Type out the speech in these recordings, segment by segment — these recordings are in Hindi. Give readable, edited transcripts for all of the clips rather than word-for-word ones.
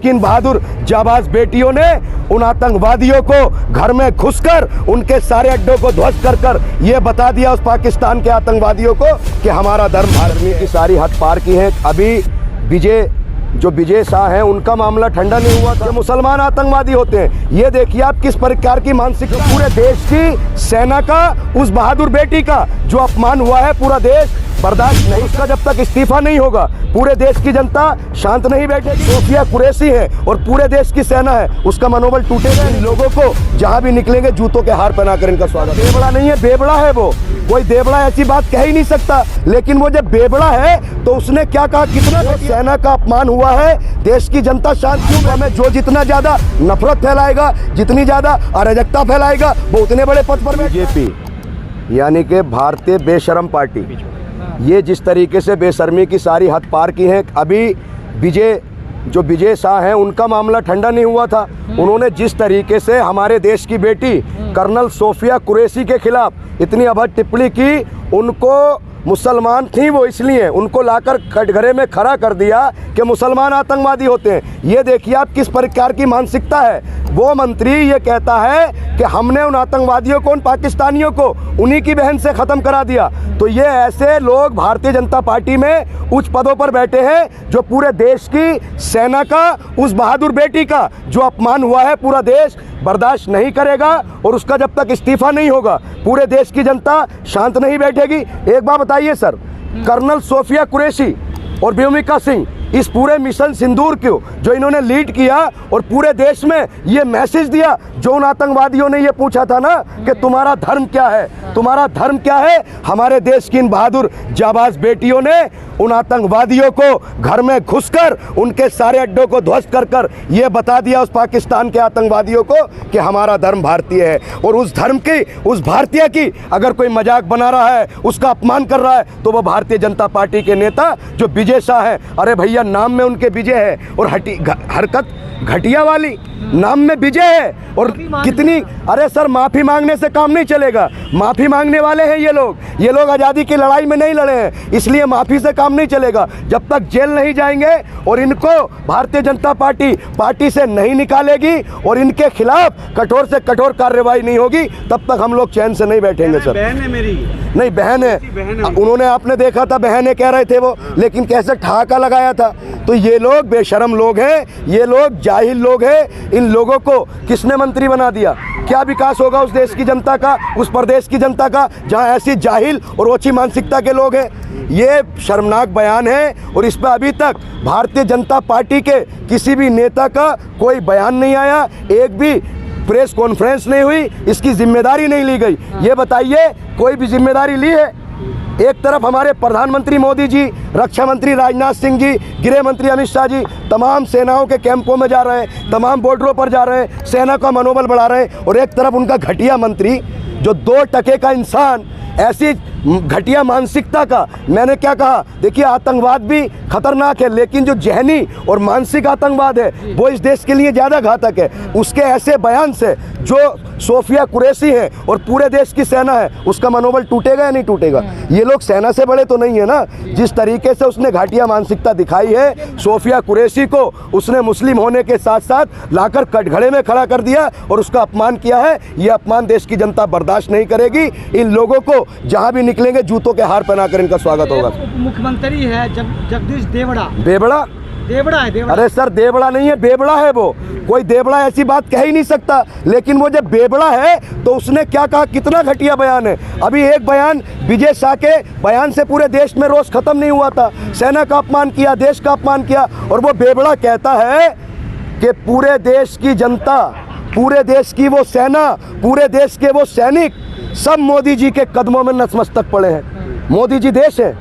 इन बहादुर जाबाज बेटियों ने उन आतंकवादियों को घर में घुसकर उनके सारे अड्डों को ध्वस्त कर ये बता दिया उस पाकिस्तान के आतंकवादियों को कि हमारा धर्म भारत की सारी हद पार की है। अभी विजय शाह हैं, उनका मामला ठंडा नहीं हुआ था। मुसलमान आतंकवादी होते हैं। ये देखिए आप किस प्रकार की मानसिकता। पूरे देश की सेना का, उस बहादुर बेटी का जो अपमान हुआ है, पूरा देश बर्दाश्त नहीं। उसका जब तक इस्तीफा नहीं होगा पूरे देश की जनता शांत नहीं बैठेगी। सोफिया कुरैशी है और पूरे देश की सेना है, उसका मनोबल टूटेगा। इन लोगों को जहां भी निकलेंगे जूतों के हार पहनाकर इनका स्वागत। बेबड़ा नहीं है, बेबड़ा है वो। कोई देबड़ा ऐसी बात कह ही नहीं सकता, लेकिन वो जब बेबड़ा है तो उसने क्या कहा, कितना सेना का अपमान हुआ है, देश की जनता शांत क्यों। हमें जो जितना ज्यादा नफरत फैलाएगा, जितनी ज्यादा अराजकता फैलाएगा, वो उतने बड़े पद पर। बीजेपी यानी कि भारतीय बेशरम पार्टी, ये जिस तरीके से बेशर्मी की सारी हद पार की है। अभी विजय शाह हैं, उनका मामला ठंडा नहीं हुआ था। उन्होंने जिस तरीके से हमारे देश की बेटी कर्नल सोफिया कुरैशी के खिलाफ इतनी अभद्र टिप्पणी की, उनको मुसलमान थी वो, इसलिए उनको लाकर कटघरे में खड़ा कर दिया कि मुसलमान आतंकवादी होते हैं। ये देखिए आप किस प्रकार की मानसिकता है। वो मंत्री ये कहता है कि हमने उन आतंकवादियों को, उन पाकिस्तानियों को उन्हीं की बहन से ख़त्म करा दिया। तो ये ऐसे लोग भारतीय जनता पार्टी में उच्च पदों पर बैठे हैं जो पूरे देश की सेना का, उस बहादुर बेटी का जो अपमान हुआ है, पूरा देश बर्दाश्त नहीं करेगा। और उसका जब तक इस्तीफा नहीं होगा पूरे देश की जनता शांत नहीं बैठेगी। एक बात बताइए सर, कर्नल सोफिया कुरैशी और भूमिका सिंह, इस पूरे मिशन सिंदूर को जो इन्होंने लीड किया और पूरे देश में ये मैसेज दिया, जो उन आतंकवादियों ने ये पूछा था ना कि तुम्हारा धर्म क्या है, तुम्हारा धर्म क्या है, हमारे देश की इन बहादुर जाबाज बेटियों ने उन आतंकवादियों को घर में घुसकर उनके सारे अड्डों को ध्वस्त कर ये बता दिया उस पाकिस्तान के आतंकवादियों को कि हमारा धर्म भारतीय है। और उस धर्म की, उस भारतीय की अगर कोई मजाक बना रहा है, उसका अपमान कर रहा है, तो वो भारतीय जनता पार्टी के नेता जो विजय शाह है। अरे भैया, नाम में उनके विजय है और हरकत घटिया वाली, नाम में विजय है और कितनी। अरे सर, माफी मांगने से काम नहीं चलेगा। माफी मांगने वाले हैं ये लोग आज़ादी की लड़ाई में नहीं लड़े हैं, इसलिए माफी से काम नहीं चलेगा। जब तक जेल नहीं जाएंगे और इनको भारतीय जनता पार्टी से नहीं निकालेगी और इनके खिलाफ कठोर से कठोर कार्रवाई नहीं होगी, तब तक हम लोग चैन से नहीं बैठेंगे सर। बहन है मेरी, नहीं बहन है, उन्होंने, आपने देखा था बहन है कह रहे थे वो, लेकिन कैसे ठहाका लगाया था। तो ये लोग बेशरम लोग हैं, ये लोग जाहिल लोग हैं। इन लोगों को किसने मंत्री बना दिया? क्या विकास होगा उस देश की जनता का, उस प्रदेश की जनता का, जहां ऐसी जाहिल और ओछी मानसिकता के लोग हैं? ये शर्मनाक बयान है और इस पर अभी तक भारतीय जनता पार्टी के किसी भी नेता का कोई बयान नहीं आया, एक भी प्रेस कॉन्फ्रेंस नहीं हुई, इसकी जिम्मेदारी नहीं ली गई। ये बताइए, कोई भी जिम्मेदारी ली है? एक तरफ हमारे प्रधानमंत्री मोदी जी, रक्षा मंत्री राजनाथ सिंह जी, गृह मंत्री अमित शाह जी तमाम सेनाओं के कैंपों में जा रहे हैं, तमाम बॉर्डरों पर जा रहे हैं, सेना का मनोबल बढ़ा रहे हैं। और एक तरफ उनका घटिया मंत्री जो 2 टके का इंसान, ऐसी घटिया मानसिकता का। मैंने क्या कहा, देखिए आतंकवाद भी खतरनाक है, लेकिन जो जहनी और मानसिक आतंकवाद है वो इस देश के लिए ज़्यादा घातक है। उसके ऐसे बयान से जो सोफिया कुरैशी है और पूरे देश की सेना है, उसका मनोबल टूटेगा या नहीं टूटेगा? ये लोग सेना से बड़े तो नहीं है ना। जिस तरीके से उसने घटिया मानसिकता दिखाई है, सोफिया कुरैशी को उसने मुस्लिम होने के साथ साथ लाकर कटघरे में खड़ा कर दिया और उसका अपमान किया है। ये अपमान देश की जनता बर्दाश्त नहीं करेगी। इन लोगों को जहां भी निकलेंगे जूतों के हार पहनाकर इनका स्वागत होगा। मुख्यमंत्री है जगदीश देवड़ा। बेबड़ा? देवड़ा है, देवड़ा। अरे सर, देवड़ा नहीं है, बेबड़ा है वो। कोई देवड़ा ऐसी बात कह ही नहीं सकता, लेकिन वो जब बेबड़ा है तो उसने क्या कहा, कितना घटिया बयान है। अभी एक बयान, विजय शाह के बयान से पूरे देश में रोष खत्म नहीं हुआ था। सेना का अपमान किया, देश का अपमान किया, और वो बेबड़ा कहता है कि पूरे देश की जनता, पूरे देश की वो सेना, पूरे देश के वो सैनिक सब मोदी जी के कदमों में नतमस्तक पड़े हैं। मोदी जी देश है,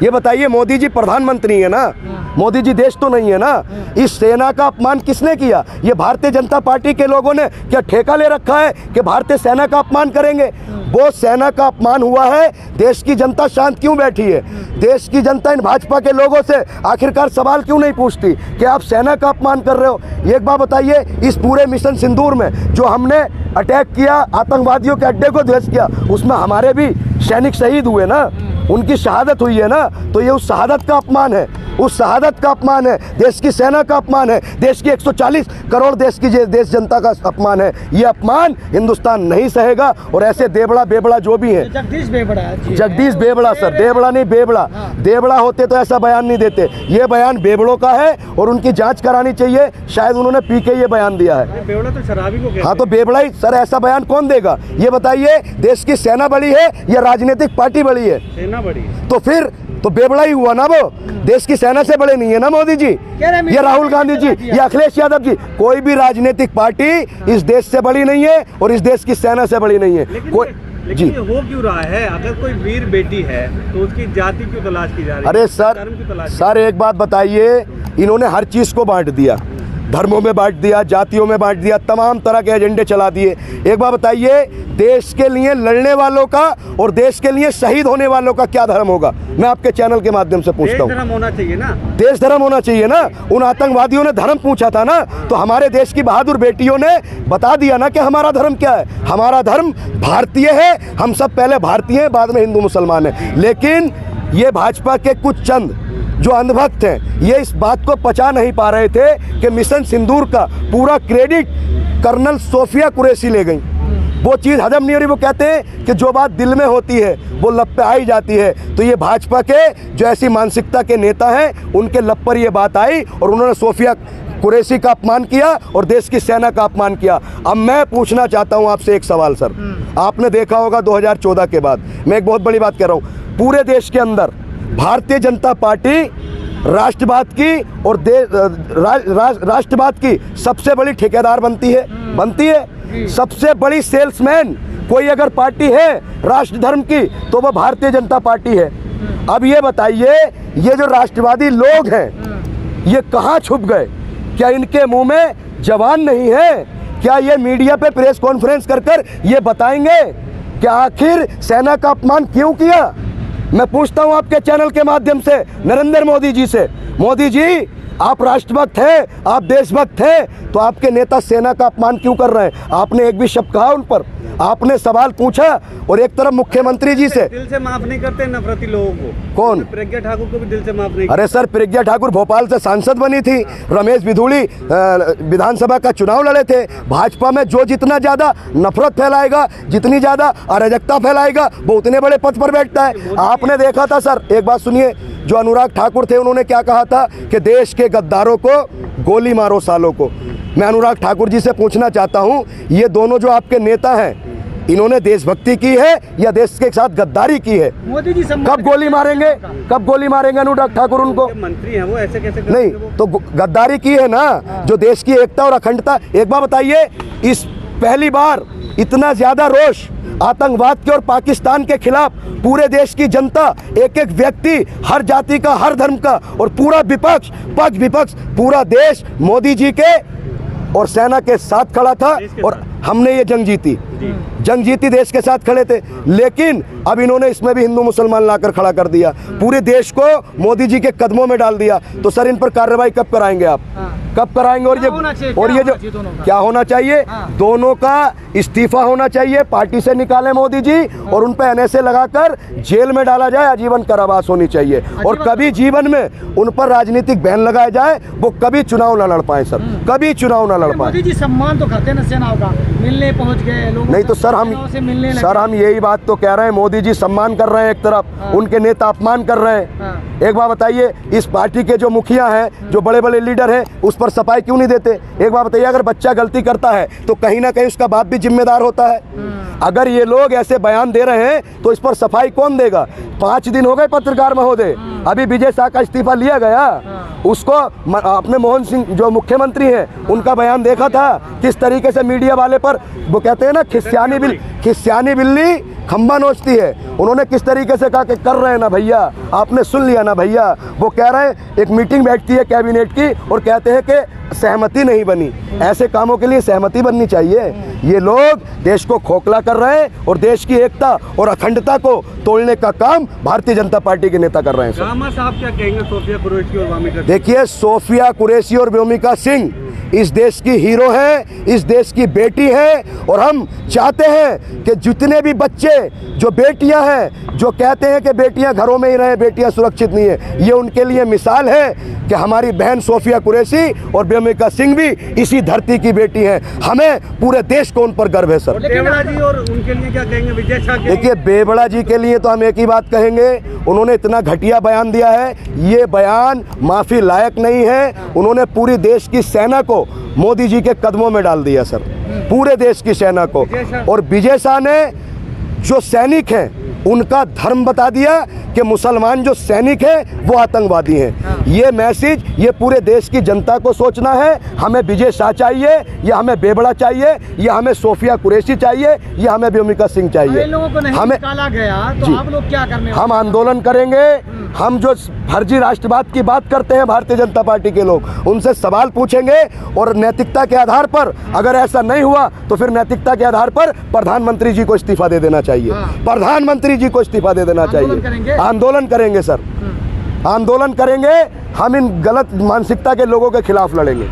ये बताइए, मोदी जी प्रधानमंत्री है ना, मोदी जी देश तो नहीं है ना। इस सेना का अपमान किसने किया? ये भारतीय जनता पार्टी के लोगों ने क्या ठेका ले रखा है कि भारतीय सेना का अपमान करेंगे? वो सेना का अपमान हुआ है, देश की जनता शांत क्यों बैठी है? देश की जनता इन भाजपा के लोगों से आखिरकार सवाल क्यों नहीं पूछती कि आप सेना का अपमान कर रहे हो? एक बात बताइए, इस पूरे मिशन सिंदूर में जो हमने अटैक किया, आतंकवादियों के अड्डे को ध्वस्त किया, उसमें हमारे भी सैनिक शहीद हुए ना, उनकी शहादत हुई है ना, तो ये उस शहादत का अपमान है। उस शहादत का अपमान है, देश की सेना का अपमान है, देश की 140 करोड़ देश की देश जनता का अपमान है। ये अपमान हिंदुस्तान नहीं सहेगा। और ऐसे देवड़ा बेबड़ा जो भी हैं, जगदीश बेवड़ा जी। जगदीश बेवड़ा सर, देवड़ा नहीं बेवड़ा, देवड़ा होते तो ऐसा बयान नहीं देते। ये बयान बेवड़ों का है और उनकी जांच करानी चाहिए। शायद उन्होंने पी के ये बयान दिया है। बेवड़ा तो शराबी को कहते हैं। हाँ तो बेवड़ा ही सर, ऐसा बयान कौन देगा? ये बताइए, देश की सेना बड़ी है या राजनीतिक पार्टी बड़ी है? सेना बड़ी है। तो फिर तो बेवड़ा ही हुआ ना वो, देश की सेना से बड़े नहीं है ना मोदी जी, ये राहुल गांधी जी, ये अखिलेश यादव जी। कोई भी राजनीतिक पार्टी इस देश से बड़ी नहीं है और इस देश की सेना से बड़ी नहीं है कोई। लेकिन ये हो क्यों रहा है? अगर कोई वीर बेटी है तो उसकी जाति क्यों तलाश की जा रही है? अरे सर एक बात बताइए, इन्होंने हर चीज को बांट दिया, धर्मों में बांट दिया, जातियों में बांट दिया, तमाम तरह के एजेंडे चला दिए। एक बात बताइए, देश के लिए लड़ने वालों का और देश के लिए शहीद होने वालों का क्या धर्म होगा? मैं आपके चैनल के माध्यम से पूछता हूँ। देश धर्म होना चाहिए ना, देश धर्म होना चाहिए ना। उन आतंकवादियों ने धर्म पूछा था ना, तो हमारे देश की बहादुर बेटियों ने बता दिया ना कि हमारा धर्म क्या है। हमारा धर्म भारतीय है, हम सब पहले भारतीय हैं, बाद में हिंदू मुसलमान हैं। लेकिन ये भाजपा के कुछ चंद जो अंधभक्त हैं, ये इस बात को पचा नहीं पा रहे थे कि मिशन सिंदूर का पूरा क्रेडिट कर्नल सोफिया कुरैशी ले गई। वो चीज़ हजम नहीं हो रही। वो कहते हैं कि जो बात दिल में होती है वो लब पे आई जाती है। तो ये भाजपा के जो ऐसी मानसिकता के नेता हैं, उनके लब पर ये बात आई और उन्होंने सोफिया कुरैशी का अपमान किया और देश की सेना का अपमान किया। अब मैं पूछना चाहता हूँ आपसे एक सवाल सर, आपने देखा होगा 2014 के बाद, मैं एक बहुत बड़ी बात कह रहा हूँ, पूरे देश के अंदर भारतीय जनता पार्टी राष्ट्रवाद की और राष्ट्रवाद की सबसे बड़ी ठेकेदार बनती है, सबसे बड़ी सेल्समैन कोई अगर पार्टी है राष्ट्र धर्म की तो वो भारतीय जनता पार्टी है। अब ये बताइए, ये जो राष्ट्रवादी लोग हैं ये कहाँ छुप गए? क्या इनके मुंह में जबान नहीं है? क्या ये मीडिया पे प्रेस कॉन्फ्रेंस कर ये बताएंगे कि आखिर सेना का अपमान क्यों किया? मैं पूछता हूं आपके चैनल के माध्यम से नरेंद्र मोदी जी से, मोदी जी आप राष्ट्रभक्त हैं, आप देशभक्त हैं, तो आपके नेता सेना का अपमान क्यों कर रहे हैं? आपने एक भी शब्द कहा उन पर? आपने सवाल पूछा? और एक तरफ मुख्यमंत्री जी से दिल से माफ नहीं करते नफरती लोगों को। कौन? प्रज्ञा ठाकुर को भी दिल से माफ नहीं। अरे सर, प्रज्ञा ठाकुर भोपाल से सांसद बनी थी, रमेश बिधूड़ी विधानसभा का चुनाव लड़े थे। भाजपा में जो जितना ज्यादा नफरत फैलाएगा, जितनी ज्यादा अराजकता फैलाएगा, वो उतने बड़े पद पर बैठता है। आपने देखा था सर, एक बात सुनिए, जो अनुराग ठाकुर थे उन्होंने क्या कहा था कि देश के गद्दारों को गोली मारो सालों को। मैं अनुराग ठाकुर जी से पूछना चाहता हूं, ये दोनों जो आपके नेता हैं, इन्होंने देशभक्ति की है या देश के साथ गद्दारी की है? मोदी जी कब गोली मारेंगे, कब गोली मारेंगे अनुराग ठाकुर उनको? मंत्री हैं वो, ऐसे कैसे नहीं तो गद्दारी की है ना, जो देश की एकता और अखंडता। एक बार बताइए, इस पहली बार इतना ज्यादा रोष आतंकवाद के और पाकिस्तान के खिलाफ पूरे देश की जनता, एक एक व्यक्ति, हर जाति का, हर धर्म का और पूरा विपक्ष, पक्ष विपक्ष, पूरा देश मोदी जी के और सेना के साथ खड़ा था और हमने ये जंग जीती, देश के साथ खड़े थे। लेकिन अब इन्होंने इसमें भी हिंदू मुसलमान लाकर खड़ा कर दिया, पूरे देश को मोदी जी के कदमों में डाल दिया। तो सर इन पर कार्रवाई कब कराएंगे आप? कब कराएंगे? और ये जो क्या होना चाहिए, दोनों का इस्तीफा होना चाहिए, पार्टी से निकाले मोदी जी और उन पर NSA लगाकर जेल में डाला जाए, आजीवन कारावास होनी चाहिए। और कभी जीवन में उन पर राजनीतिक बैन लगाया जाए, वो कभी चुनाव न लड़ पाए सर, कभी चुनाव न लड़ पाए। मोदी जी सम्मान तो करते हैं सेना का, मिलने पहुंच गए लोगों नहीं तो सर हम यही बात तो कह रहे हैं, मोदी जी सम्मान कर रहे हैं एक तरफ, उनके नेता अपमान कर रहे हैं। एक बात बताइए, इस पार्टी के जो मुखिया हैं, जो बड़े बड़े लीडर हैं, उस पर सफाई क्यों नहीं देते? एक बात बताइए, अगर बच्चा गलती करता है तो कहीं ना कहीं उसका बाप भी जिम्मेदार होता है। अगर ये लोग ऐसे बयान दे रहे हैं तो इस पर सफाई कौन देगा? 5 दिन हो गए पत्रकार महोदय, अभी विजय शाह का इस्तीफा लिया गया, उसको अपने मोहन सिंह जो मुख्यमंत्री हैं उनका बयान देखा था, किस तरीके से मीडिया वाले पर वो कहते हैं ना, खिस्यानी बिल्ली खंबा नोचती है। उन्होंने किस तरीके से कहा कि कर रहे हैं ना भैया, आपने सुन लिया ना भैया। वो कह रहे हैं, एक मीटिंग बैठती है कैबिनेट की और कहते हैं कि सहमति नहीं बनी। ऐसे कामों के लिए सहमति बननी चाहिए। ये लोग देश को खोखला कर रहे हैं और देश की एकता और अखंडता को तोड़ने का काम भारतीय जनता पार्टी के नेता कर रहे हैं। रामा साहब क्या कहेंगे सोफिया कुरैशी और व्योमिका? देखिए, सोफिया कुरैशी और व्योमिका सिंह इस देश की हीरो हैं, इस देश की बेटी हैं। और हम चाहते हैं कि जितने भी बच्चे जो बेटियां हैं, जो कहते हैं कि बेटियां घरों में ही रहें, बेटियां सुरक्षित नहीं है, ये उनके लिए मिसाल है कि हमारी बहन सोफिया कुरैशी और बेमिका सिंह भी इसी धरती की बेटी हैं। हमें पूरे देश को उन पर गर्व है सर। बेवड़ा जी और उनके लिए क्या कहेंगे, विजय शाह के? देखिए, बेवड़ा जी के लिए तो हम एक ही बात कहेंगे, उन्होंने इतना घटिया बयान दिया है, ये बयान माफ़ी लायक नहीं है। उन्होंने पूरी देश की सेना को मोदी जी के कदमों में डाल दिया सर, पूरे देश की सेना को। और विजय शाह ने जो सैनिक हैं उनका धर्म बता दिया कि मुसलमान जो सैनिक हैं वो आतंकवादी हैं। ये मैसेज ये पूरे देश की जनता को सोचना है। हमें विजय शाह चाहिए या हमें बेवड़ा चाहिए या हमें सोफिया कुरैशी चाहिए या हमें बेमिका सिंह चाहिए। इन लोगों को नहीं हमें निकाला गया तो जी। आप लोग क्या करने हम आंदोलन करेंगे। हम जो फर्जी राष्ट्रवाद की बात करते हैं भारतीय जनता पार्टी के लोग, उनसे सवाल पूछेंगे और नैतिकता के आधार पर अगर ऐसा नहीं हुआ तो फिर नैतिकता के आधार पर प्रधानमंत्री जी को इस्तीफा दे देना चाहिए। प्रधानमंत्री जी को इस्तीफा दे देना चाहिए। आंदोलन करेंगे सर, आंदोलन करेंगे। हम इन गलत मानसिकता के लोगों के खिलाफ लड़ेंगे।